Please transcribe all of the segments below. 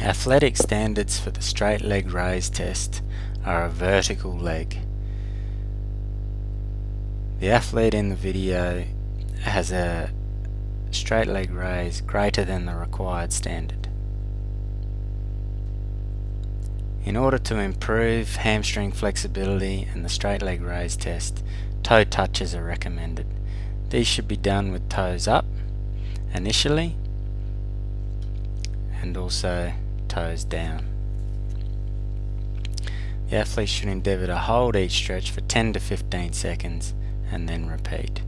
Athletic standards for the straight leg raise test are a vertical leg. The athlete in the video has a straight leg raise greater than the required standard. In order to improve hamstring flexibility and the straight leg raise test, toe touches are recommended. These should be done with toes up initially and also toes down. The athlete should endeavour to hold each stretch for 10 to 15 seconds and then repeat.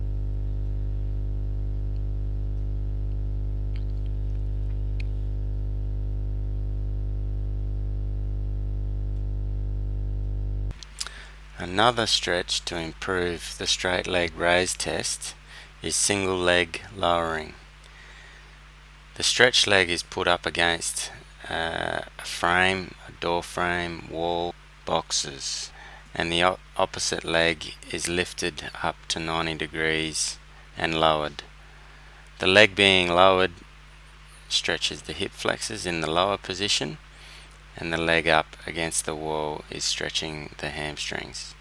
Another stretch to improve the straight leg raise test is single leg lowering. The stretched leg is put up against a frame, a door frame, wall, boxes, and the opposite leg is lifted up to 90 degrees and lowered. The leg being lowered stretches the hip flexors in the lower position, and the leg up against the wall is stretching the hamstrings.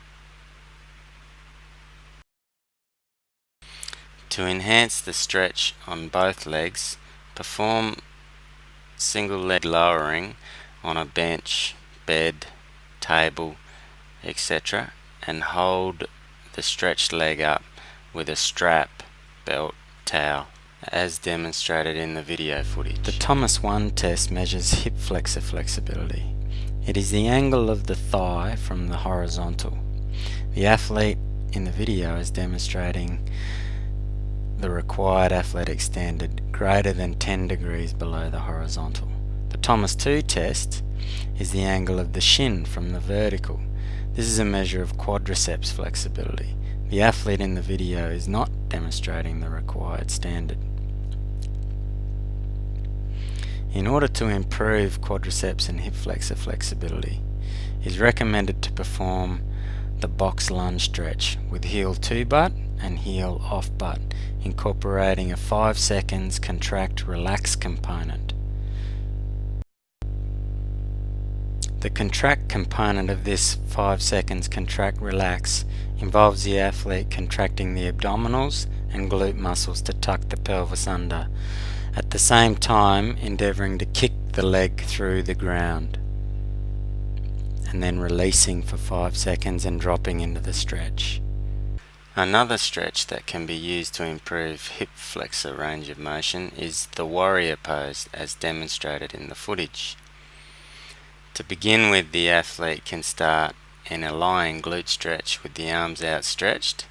To enhance the stretch on both legs, perform single leg lowering on a bench, bed, table, etc., and hold the stretched leg up with a strap, belt, towel, as demonstrated in the video footage. The Thomas 1 test measures hip flexor flexibility. It is the angle of the thigh from the horizontal. The athlete in the video is demonstrating the required athletic standard greater than 10 degrees below the horizontal. The Thomas 2 test is the angle of the shin from the vertical. This is a measure of quadriceps flexibility. The athlete in the video is not demonstrating the required standard. In order to improve quadriceps and hip flexor flexibility, it is recommended to perform the box lunge stretch with heel to butt and heel off butt, incorporating a 5 seconds contract relax component. The contract component of this 5 seconds contract relax involves the athlete contracting the abdominals and glute muscles to tuck the pelvis under, at the same time endeavouring to kick the leg through the ground, and then releasing for 5 seconds and dropping into the stretch. Another stretch that can be used to improve hip flexor range of motion is the warrior pose, as demonstrated in the footage. To begin with, the athlete can start in a lying glute stretch with the arms outstretched,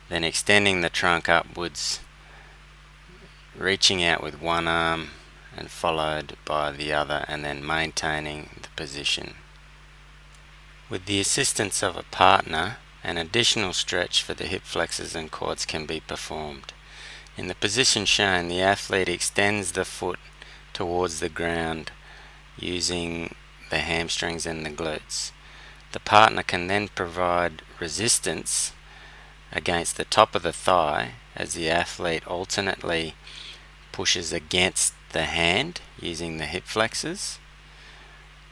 then extending the trunk upwards, reaching out with one arm and followed by the other, and then maintaining the position. With the assistance of a partner, an additional stretch for the hip flexors and quads can be performed. In the position shown, the athlete extends the foot towards the ground using the hamstrings and the glutes. The partner can then provide resistance against the top of the thigh as the athlete alternately pushes against the hand using the hip flexors,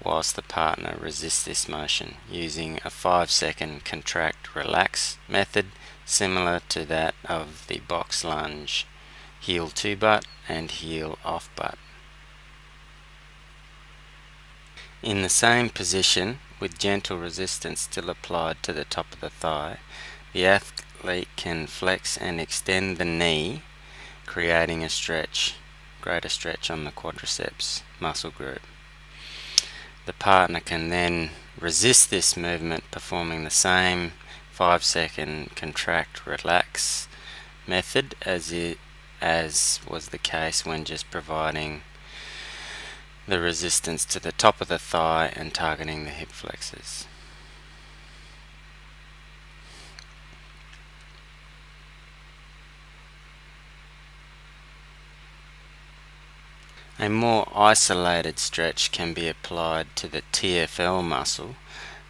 whilst the partner resists this motion using a 5 second contract relax method similar to that of the box lunge, heel to butt and heel off butt. In the same position, with gentle resistance still applied to the top of the thigh, the athlete can flex and extend the knee, creating a greater stretch on the quadriceps muscle group. The partner can then resist this movement, performing the same 5 second contract relax method as was the case when just providing the resistance to the top of the thigh and targeting the hip flexors. A more isolated stretch can be applied to the TFL muscle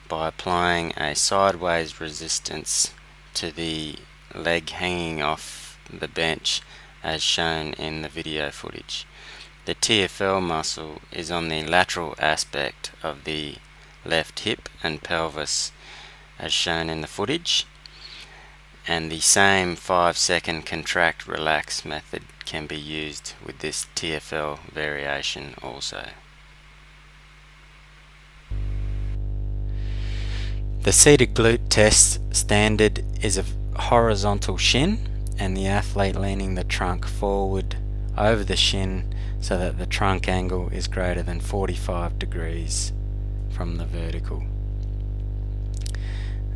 by applying a sideways resistance to the leg hanging off the bench as shown in the video footage. The TFL muscle is on the lateral aspect of the left hip and pelvis as shown in the footage, and the same 5-second contract relax method can be used with this TFL variation also. The seated glute test standard is a horizontal shin and the athlete leaning the trunk forward over the shin so that the trunk angle is greater than 45 degrees from the vertical.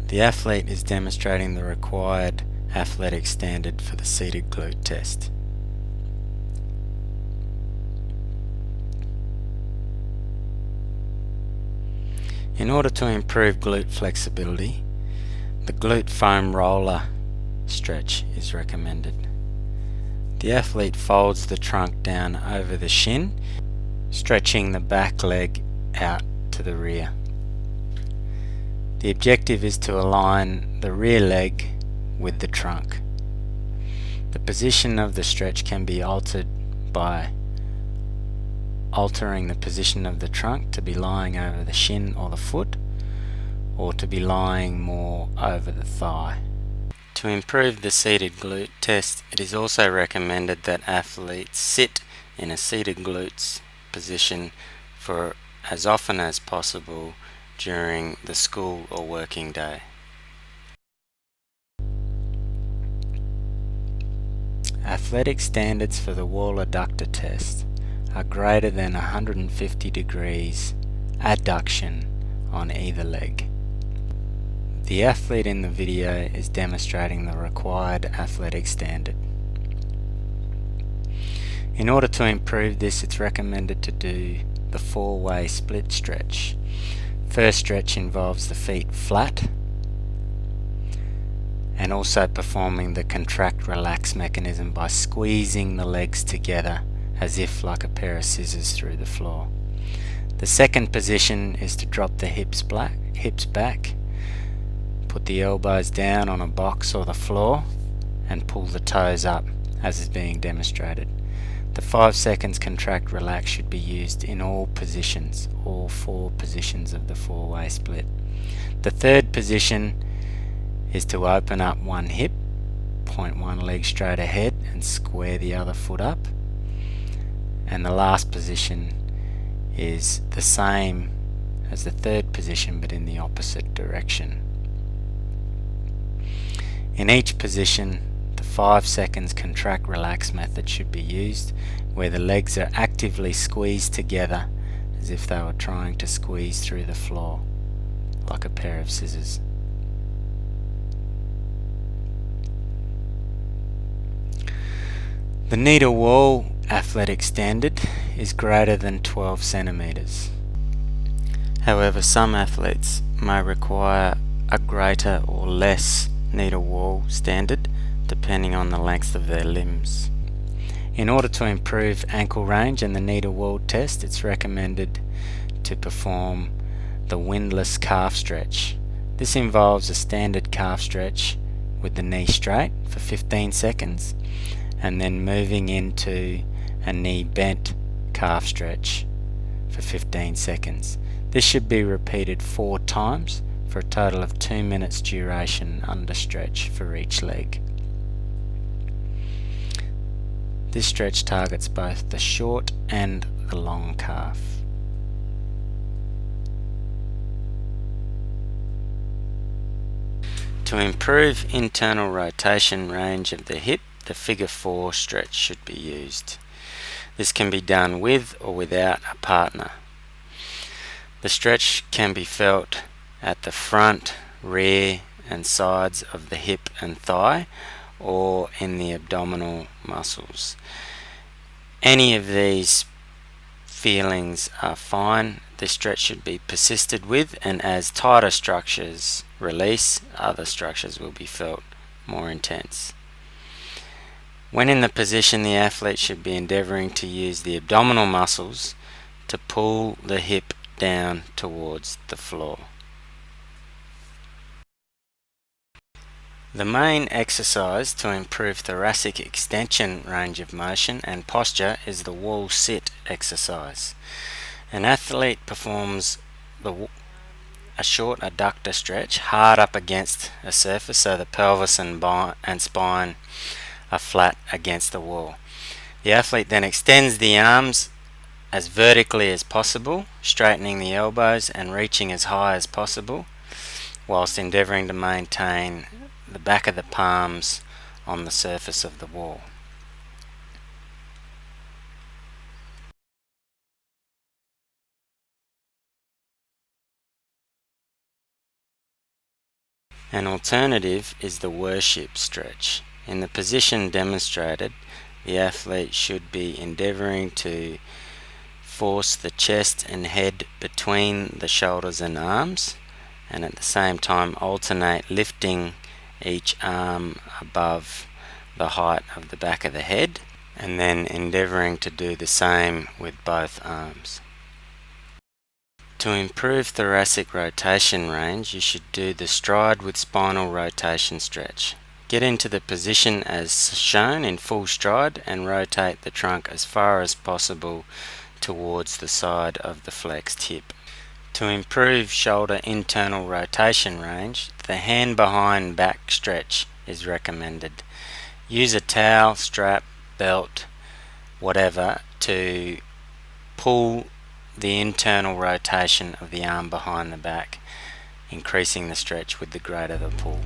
The athlete is demonstrating the required athletic standard for the seated glute test. In order to improve glute flexibility, the glute foam roller stretch is recommended. The athlete folds the trunk down over the shin, stretching the back leg out to the rear. The objective is to align the rear leg with the trunk. The position of the stretch can be altered by altering the position of the trunk to be lying over the shin or the foot, or to be lying more over the thigh. To improve the seated glute test, it is also recommended that athletes sit in a seated glutes position for as often as possible during the school or working day. Athletic standards for the wall adductor test are greater than 150 degrees adduction on either leg. The athlete in the video is demonstrating the required athletic standard. In order to improve this, it's recommended to do the 4-way split stretch. First stretch involves the feet flat and also performing the contract relax mechanism by squeezing the legs together as if like a pair of scissors through the floor. The second position is to drop the hips back, put the elbows down on a box or the floor and pull the toes up as is being demonstrated. The 5 seconds contract relax should be used in all positions, all 4 positions of the 4-way split. The third position is to open up one hip, point one leg straight ahead and square the other foot up. And the last position is the same as the third position but in the opposite direction. In each position, the 5 seconds contract relax method should be used, where the legs are actively squeezed together as if they were trying to squeeze through the floor like a pair of scissors. The needle wall athletic standard is greater than 12 centimeters. However, some athletes may require a greater or less needle wall standard depending on the length of their limbs. In order to improve ankle range and the needle wall test, it's recommended to perform the windlass calf stretch. This involves a standard calf stretch with the knee straight for 15 seconds and then moving into a knee bent calf stretch for 15 seconds. This should be repeated 4 times for a total of 2 minutes duration under stretch for each leg. This stretch targets both the short and the long calf. To improve internal rotation range of the hip, the figure 4 stretch should be used. This can be done with or without a partner. The stretch can be felt at the front, rear and sides of the hip and thigh, or in the abdominal muscles. Any of these feelings are fine. The stretch should be persisted with, and as tighter structures release, other structures will be felt more intense. When in the position, the athlete should be endeavoring to use the abdominal muscles to pull the hip down towards the floor. The main exercise to improve thoracic extension, range of motion and posture is the wall sit exercise. An athlete performs a short adductor stretch hard up against a surface so the pelvis and spine are flat against the wall. The athlete then extends the arms as vertically as possible, straightening the elbows and reaching as high as possible, whilst endeavouring to maintain the back of the palms on the surface of the wall. An alternative is the worship stretch. In the position demonstrated, the athlete should be endeavouring to force the chest and head between the shoulders and arms, and at the same time alternate lifting each arm above the height of the back of the head, and then endeavouring to do the same with both arms. To improve thoracic rotation range, you should do the stride with spinal rotation stretch. Get into the position as shown in full stride and rotate the trunk as far as possible towards the side of the flexed hip. To improve shoulder internal rotation range, the hand behind back stretch is recommended. Use a towel, strap, belt, whatever to pull the internal rotation of the arm behind the back, increasing the stretch with the greater the pull.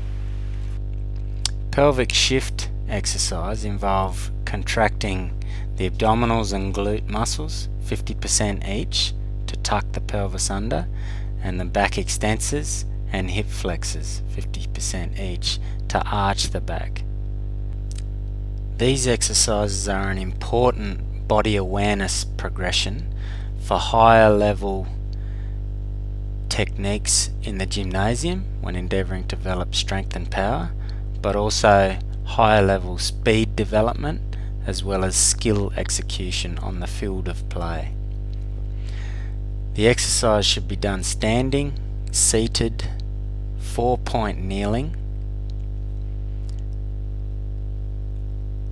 Pelvic shift exercise involve contracting the abdominals and glute muscles 50% each to tuck the pelvis under, and the back extensors and hip flexors 50% each to arch the back. These exercises are an important body awareness progression for higher level techniques in the gymnasium when endeavouring to develop strength and power, but also higher level speed development as well as skill execution on the field of play. The exercise should be done standing, seated, 4-point kneeling,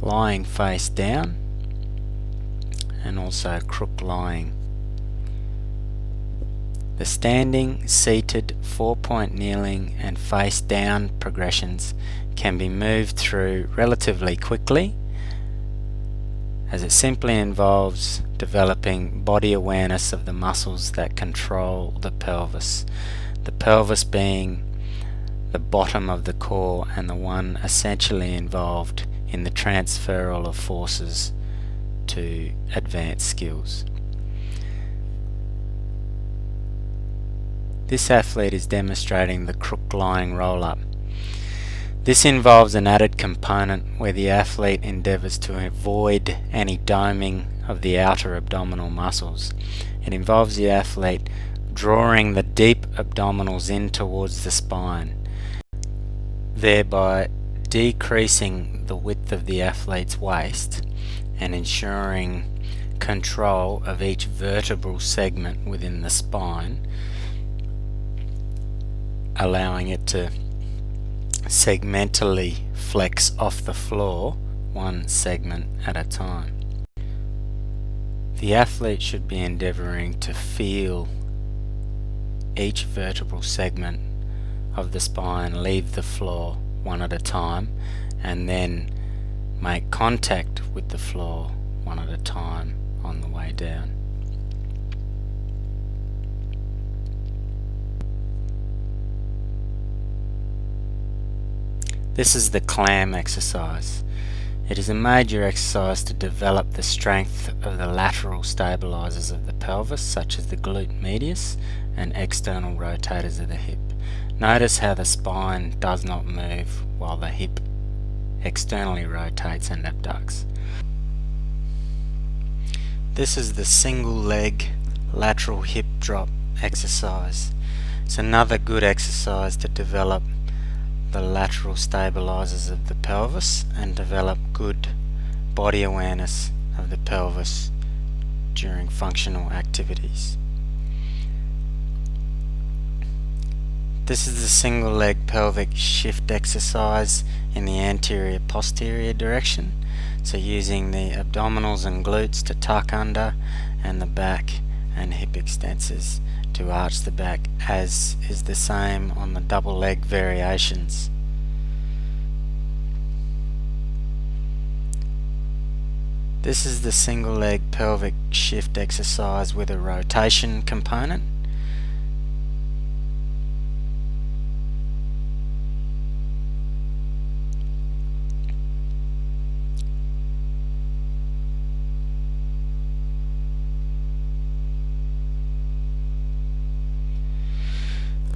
lying face down, and also crook lying. The standing, seated, 4-point kneeling and face down progressions can be moved through relatively quickly, as it simply involves developing body awareness of the muscles that control the pelvis being the bottom of the core and the one essentially involved in the transferal of forces to advanced skills. This athlete is demonstrating the crook lying roll-up. This involves an added component where the athlete endeavours to avoid any doming of the outer abdominal muscles. It involves the athlete drawing the deep abdominals in towards the spine, thereby decreasing the width of the athlete's waist and ensuring control of each vertebral segment within the spine, allowing it to segmentally flex off the floor, one segment at a time. The athlete should be endeavouring to feel each vertebral segment of the spine leave the floor one at a time, and then make contact with the floor one at a time on the way down. This is the clam exercise. It is a major exercise to develop the strength of the lateral stabilizers of the pelvis, such as the glute medius and external rotators of the hip. Notice how the spine does not move while the hip externally rotates and abducts. This is the single leg lateral hip drop exercise. It's another good exercise to develop the lateral stabilizers of the pelvis and develop good body awareness of the pelvis during functional activities. This is the single leg pelvic shift exercise in the anterior posterior direction. So using the abdominals and glutes to tuck under, and the back and hip extensors to arch the back, as is the same on the double leg variations. This is the single leg pelvic shift exercise with a rotation component.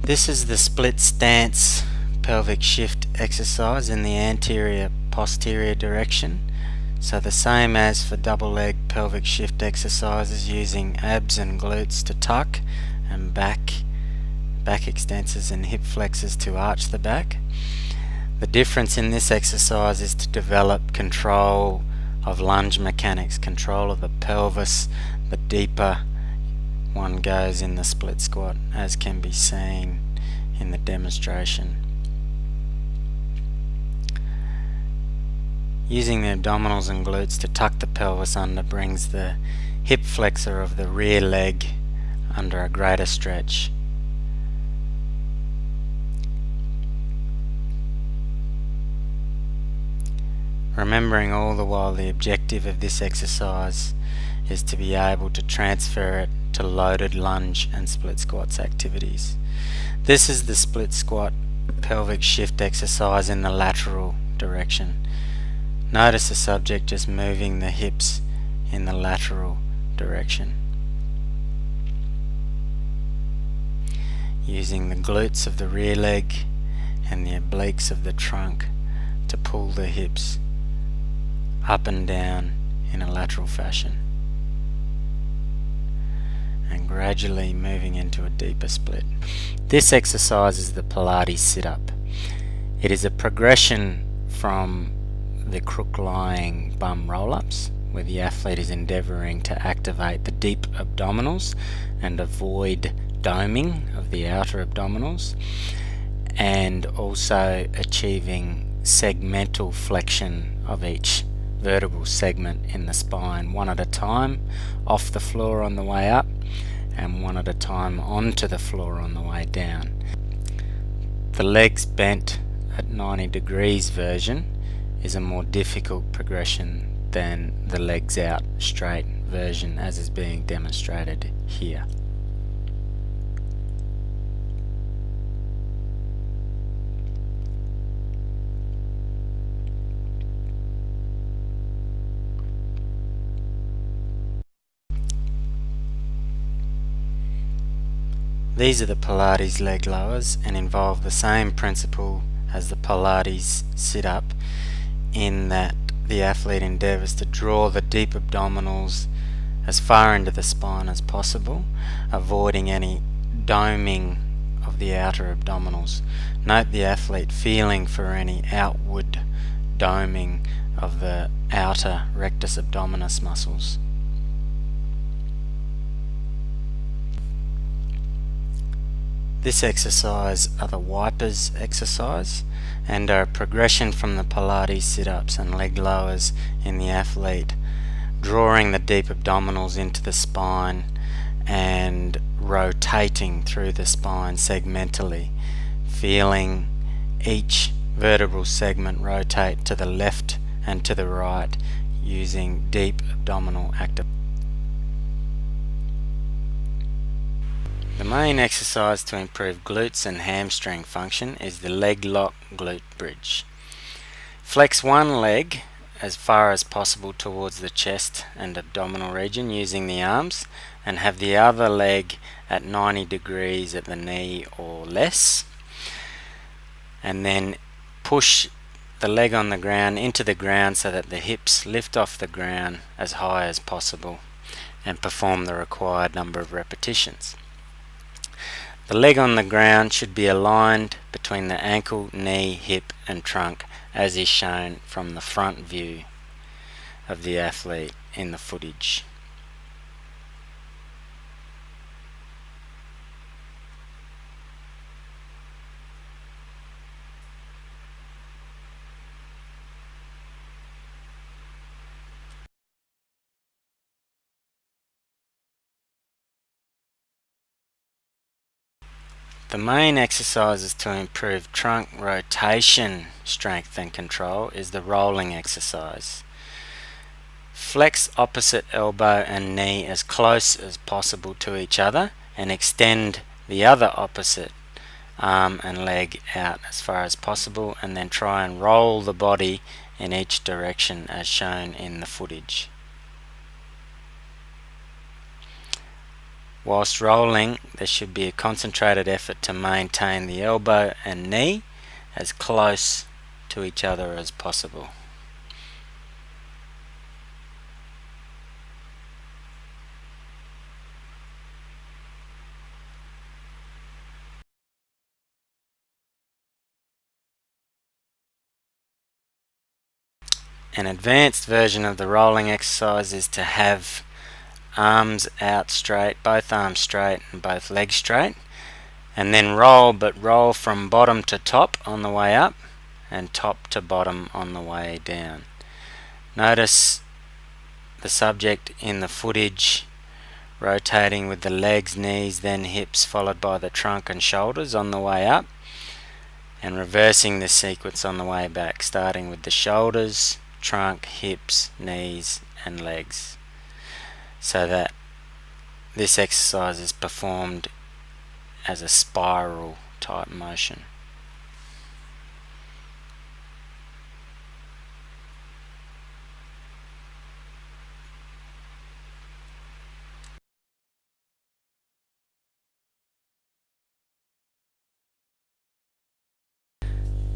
This is the split stance pelvic shift exercise in the anterior posterior direction. So the same as for double leg pelvic shift exercises, using abs and glutes to tuck, and back extensors and hip flexors to arch the back. The difference in this exercise is to develop control of lunge mechanics, control of the pelvis. The deeper one goes in the split squat, as can be seen in the demonstration. Using the abdominals and glutes to tuck the pelvis under brings the hip flexor of the rear leg under a greater stretch. Remembering all the while the objective of this exercise is to be able to transfer it to loaded lunge and split squats activities. This is the split squat pelvic shift exercise in the lateral direction. Notice the subject just moving the hips in the lateral direction, using the glutes of the rear leg and the obliques of the trunk to pull the hips up and down in a lateral fashion, and gradually moving into a deeper split. This exercise is the Pilates sit-up. It is a progression from the crook lying bum roll-ups, where the athlete is endeavouring to activate the deep abdominals and avoid doming of the outer abdominals, and also achieving segmental flexion of each vertebral segment in the spine, one at a time off the floor on the way up, and one at a time onto the floor on the way down. The legs bent at 90 degrees version is a more difficult progression than the legs out straight version, as is being demonstrated here. These are the Pilates leg lowers and involve the same principle as the Pilates sit-up, in that the athlete endeavours to draw the deep abdominals as far into the spine as possible, avoiding any doming of the outer abdominals. Note the athlete feeling for any outward doming of the outer rectus abdominis muscles. This exercise are the wipers exercise, and are a progression from the Pilates sit-ups and leg lowers in the athlete, drawing the deep abdominals into the spine and rotating through the spine segmentally, feeling each vertebral segment rotate to the left and to the right using deep abdominal activation. The main exercise to improve glutes and hamstring function is the leg lock glute bridge. Flex one leg as far as possible towards the chest and abdominal region using the arms, and have the other leg at 90 degrees at the knee or less, and then push the leg on the ground into the ground so that the hips lift off the ground as high as possible, and perform the required number of repetitions. The leg on the ground should be aligned between the ankle, knee, hip and trunk, as is shown from the front view of the athlete in the footage. The main exercises to improve trunk rotation strength and control is the rolling exercise. Flex opposite elbow and knee as close as possible to each other and extend the other opposite arm and leg out as far as possible, and then try and roll the body in each direction as shown in the footage. Whilst rolling, there should be a concentrated effort to maintain the elbow and knee as close to each other as possible. An advanced version of the rolling exercise is to have arms out straight, both arms straight and both legs straight, and then roll, but roll from bottom to top on the way up and top to bottom on the way down. Notice the subject in the footage rotating with the legs, knees, then hips, followed by the trunk and shoulders on the way up, and reversing this sequence on the way back, starting with the shoulders, trunk, hips, knees and legs, so that this exercise is performed as a spiral type motion.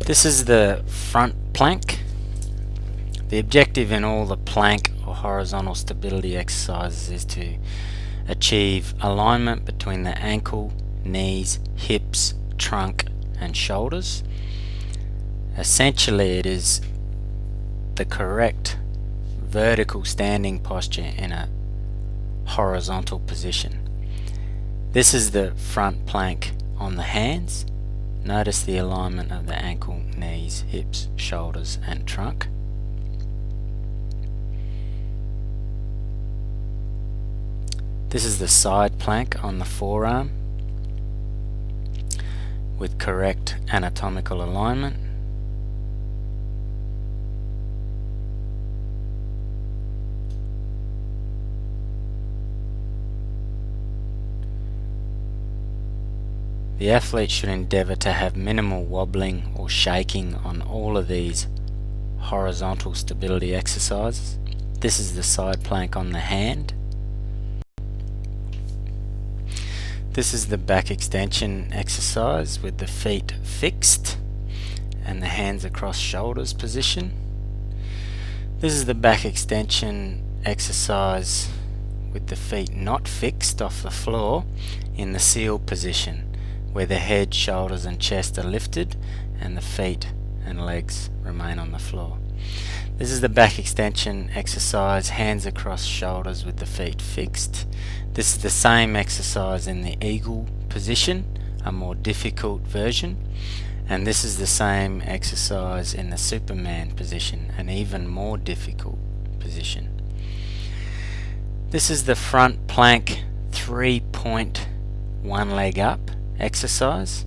This is the front plank. The objective in all the plank or horizontal stability exercises is to achieve alignment between the ankle, knees, hips, trunk and shoulders. Essentially, it is the correct vertical standing posture in a horizontal position. This is the front plank on the hands. Notice the alignment of the ankle, knees, hips, shoulders and trunk. This is the side plank on the forearm with correct anatomical alignment. The athlete should endeavour to have minimal wobbling or shaking on all of these horizontal stability exercises. This is the side plank on the hand. This is the back extension exercise with the feet fixed and the hands across shoulders position. This is the back extension exercise with the feet not fixed off the floor in the seal position, where the head, shoulders and chest are lifted and the feet and legs remain on the floor. This is the back extension exercise, hands across shoulders with the feet fixed. This is the same exercise in the eagle position, a more difficult version, and this is the same exercise in the Superman position, an even more difficult position. This is the front plank 3-point one leg up exercise.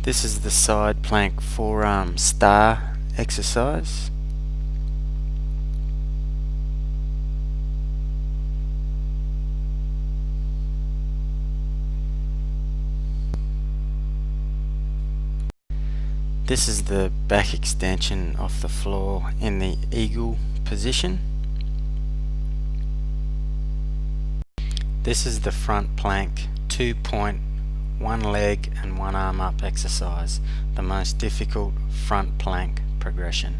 This is the side plank forearm star exercise. This is the back extension off the floor in the eagle position. This is the front plank 2-point one leg and one arm up exercise, the most difficult front plank progression.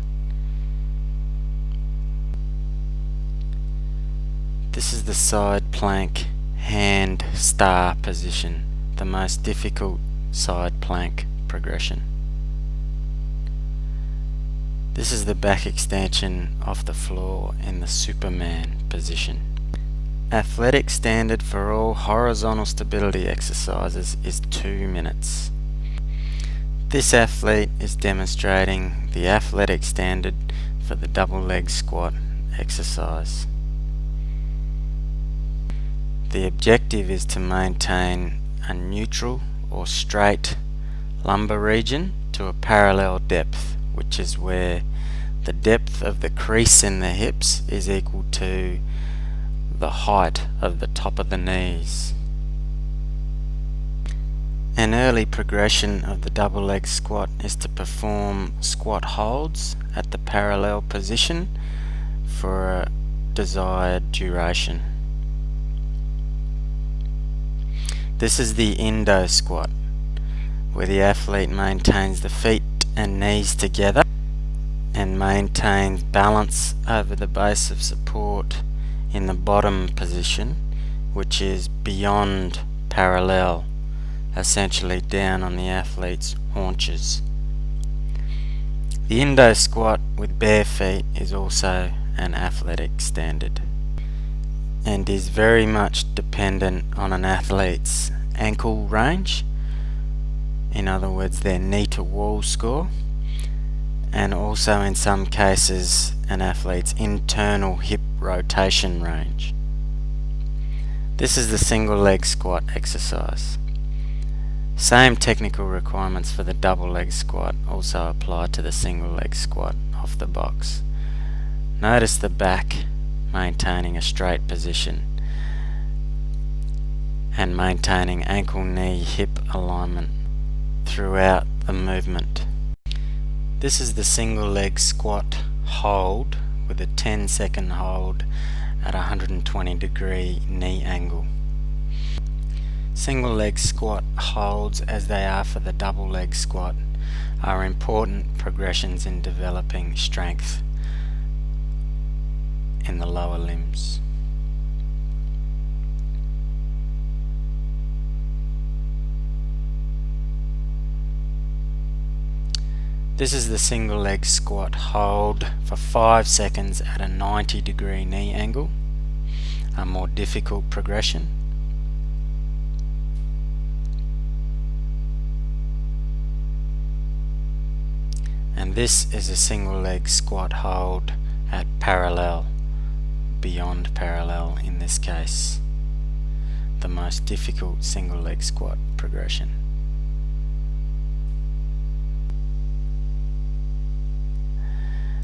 This is the side plank hand star position, the most difficult side plank progression. This is the back extension off the floor in the Superman position. Athletic standard for all horizontal stability exercises is 2 minutes. This athlete is demonstrating the athletic standard for the double leg squat exercise. The objective is to maintain a neutral or straight lumbar region to a parallel depth, which is where the depth of the crease in the hips is equal to the height of the top of the knees. An early progression of the double leg squat is to perform squat holds at the parallel position for a desired duration. This is the endo squat, where the athlete maintains the feet and knees together and maintains balance over the base of support in the bottom position, which is beyond parallel, essentially down on the athlete's haunches. The endo squat with bare feet is also an athletic standard and is very much dependent on an athlete's ankle range, in other words their knee to wall score, and also in some cases an athlete's internal hip rotation range. This is the single leg squat exercise. Same technical requirements for the double leg squat also apply to the single leg squat off the box. Notice the back maintaining a straight position and maintaining ankle, knee, hip alignment throughout the movement. This is the single leg squat hold with a 10-second hold at a 120-degree knee angle. Single leg squat holds, as they are for the double leg squat, are important progressions in developing strength in the lower limbs. This is the single leg squat hold for 5 seconds at a 90-degree knee angle, a more difficult progression. And this is a single leg squat hold at parallel, beyond parallel in this case, the most difficult single leg squat progression.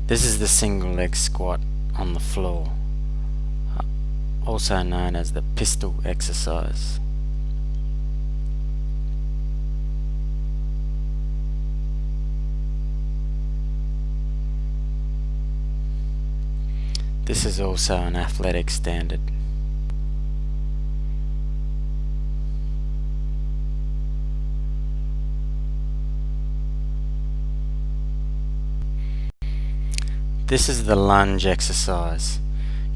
This is the single leg squat on the floor, also known as the pistol exercise. This is also an athletic standard. This is the lunge exercise.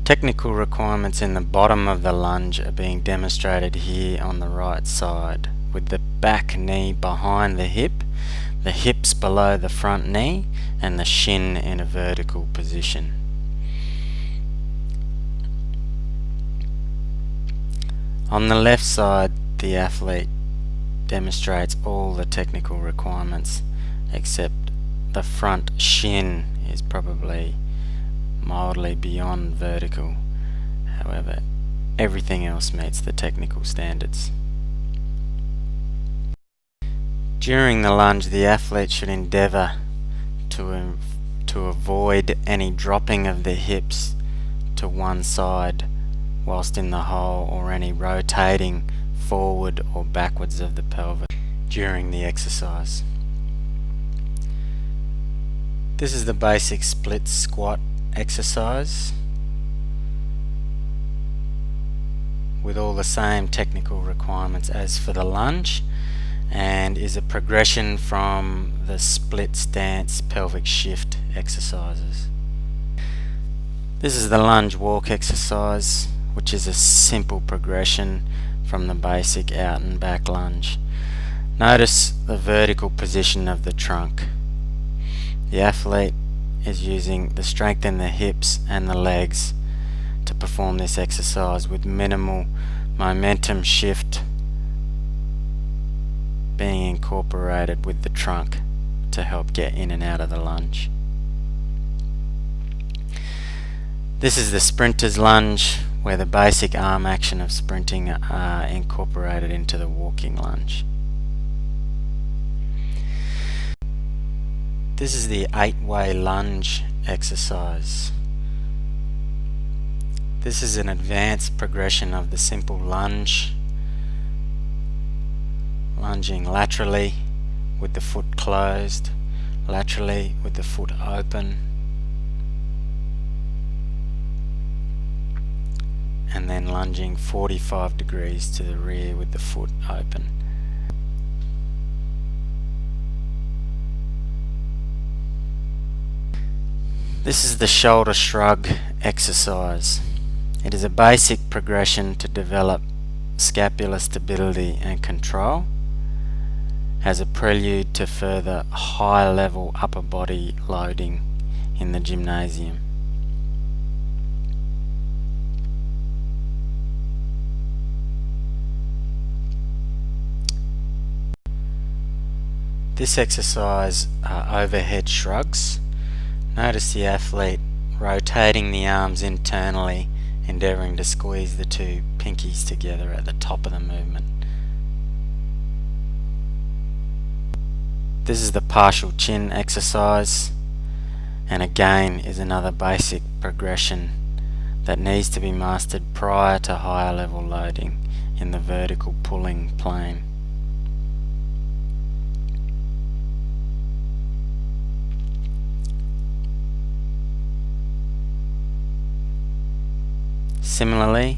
Technical requirements in the bottom of the lunge are being demonstrated here on the right side, with the back knee behind the hips below the front knee, and the shin in a vertical position. On the left side, the athlete demonstrates all the technical requirements except the front shin is probably mildly beyond vertical. However, everything else meets the technical standards. During the lunge, the athlete should endeavour to avoid any dropping of the hips to one side whilst in the hole, or any rotating forward or backwards of the pelvis during the exercise. This is the basic split squat exercise with all the same technical requirements as for the lunge, and is a progression from the split stance pelvic shift exercises. This is the lunge walk exercise, which is a simple progression from the basic out and back lunge. Notice the vertical position of the trunk. The athlete is using the strength in the hips and the legs to perform this exercise, with minimal momentum shift being incorporated with the trunk to help get in and out of the lunge. This is the sprinter's lunge where the basic arm action of sprinting are incorporated into the walking lunge. This is the 8-way lunge exercise. This is an advanced progression of the simple lunge, lunging laterally with the foot closed, laterally with the foot open, and then lunging 45 degrees to the rear with the foot open. This is the shoulder shrug exercise. It is a basic progression to develop scapular stability and control as a prelude to further high-level upper body loading in the gymnasium. This exercise are overhead shrugs. Notice the athlete rotating the arms internally, endeavouring to squeeze the two pinkies together at the top of the movement. This is the partial chin exercise, and again is another basic progression that needs to be mastered prior to higher level loading in the vertical pulling plane. Similarly,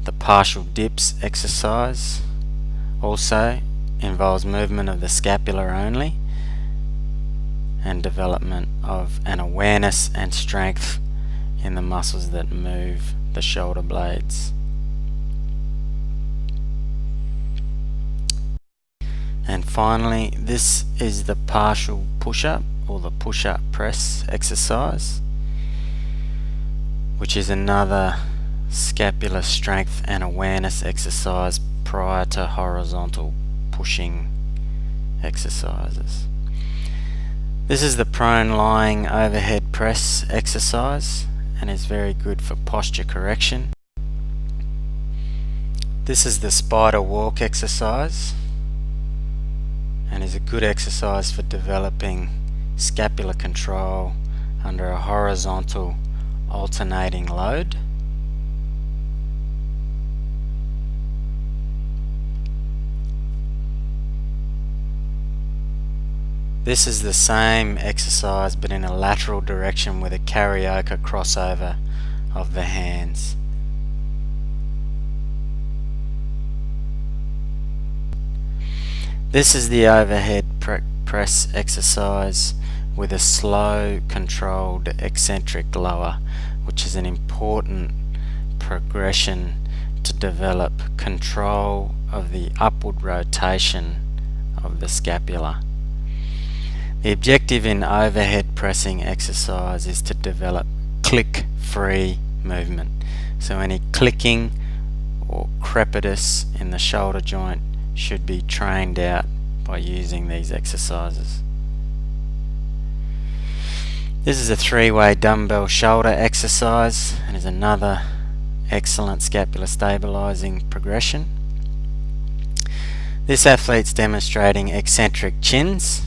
the partial dips exercise also involves movement of the scapula only and development of an awareness and strength in the muscles that move the shoulder blades. And finally, this is the partial push-up or the push-up press exercise, which is another scapular strength and awareness exercise prior to horizontal pushing exercises. This is the prone lying overhead press exercise and is very good for posture correction. This is the spider walk exercise and is a good exercise for developing scapular control under a horizontal alternating load. This is the same exercise but in a lateral direction with a karaoke crossover of the hands. This is the overhead press exercise with a slow controlled eccentric lower, which is an important progression to develop control of the upward rotation of the scapula. The objective in overhead pressing exercise is to develop click-free movement. So any clicking or crepitus in the shoulder joint should be trained out by using these exercises. This is a 3-way dumbbell shoulder exercise and is another excellent scapular stabilizing progression. This athlete's demonstrating eccentric chins,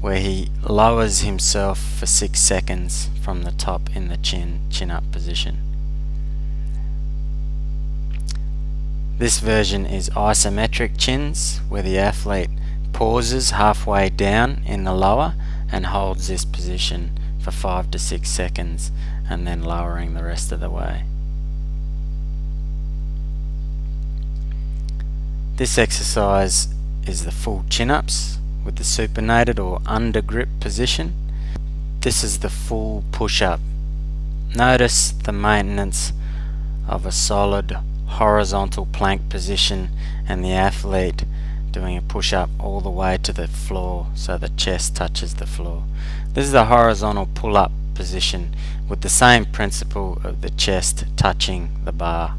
where he lowers himself for 6 seconds from the top in the chin up position. This version is isometric chins, where the athlete pauses halfway down in the lower and holds this position for 5 to 6 seconds and then lowering the rest of the way. This exercise is the full chin-ups with the supinated or under grip position. This is the full push-up. Notice the maintenance of a solid horizontal plank position and the athlete doing a push-up all the way to the floor so the chest touches the floor. This is the horizontal pull-up position with the same principle of the chest touching the bar.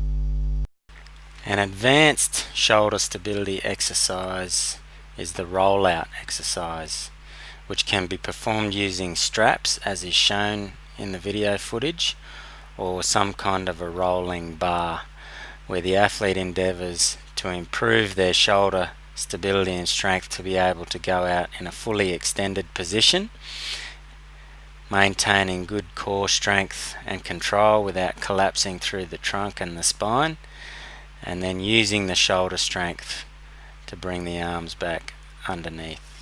An advanced shoulder stability exercise is the rollout exercise, which can be performed using straps as is shown in the video footage, or some kind of a rolling bar, where the athlete endeavours to improve their shoulder stability and strength to be able to go out in a fully extended position, maintaining good core strength and control without collapsing through the trunk and the spine, and then using the shoulder strength to bring the arms back underneath.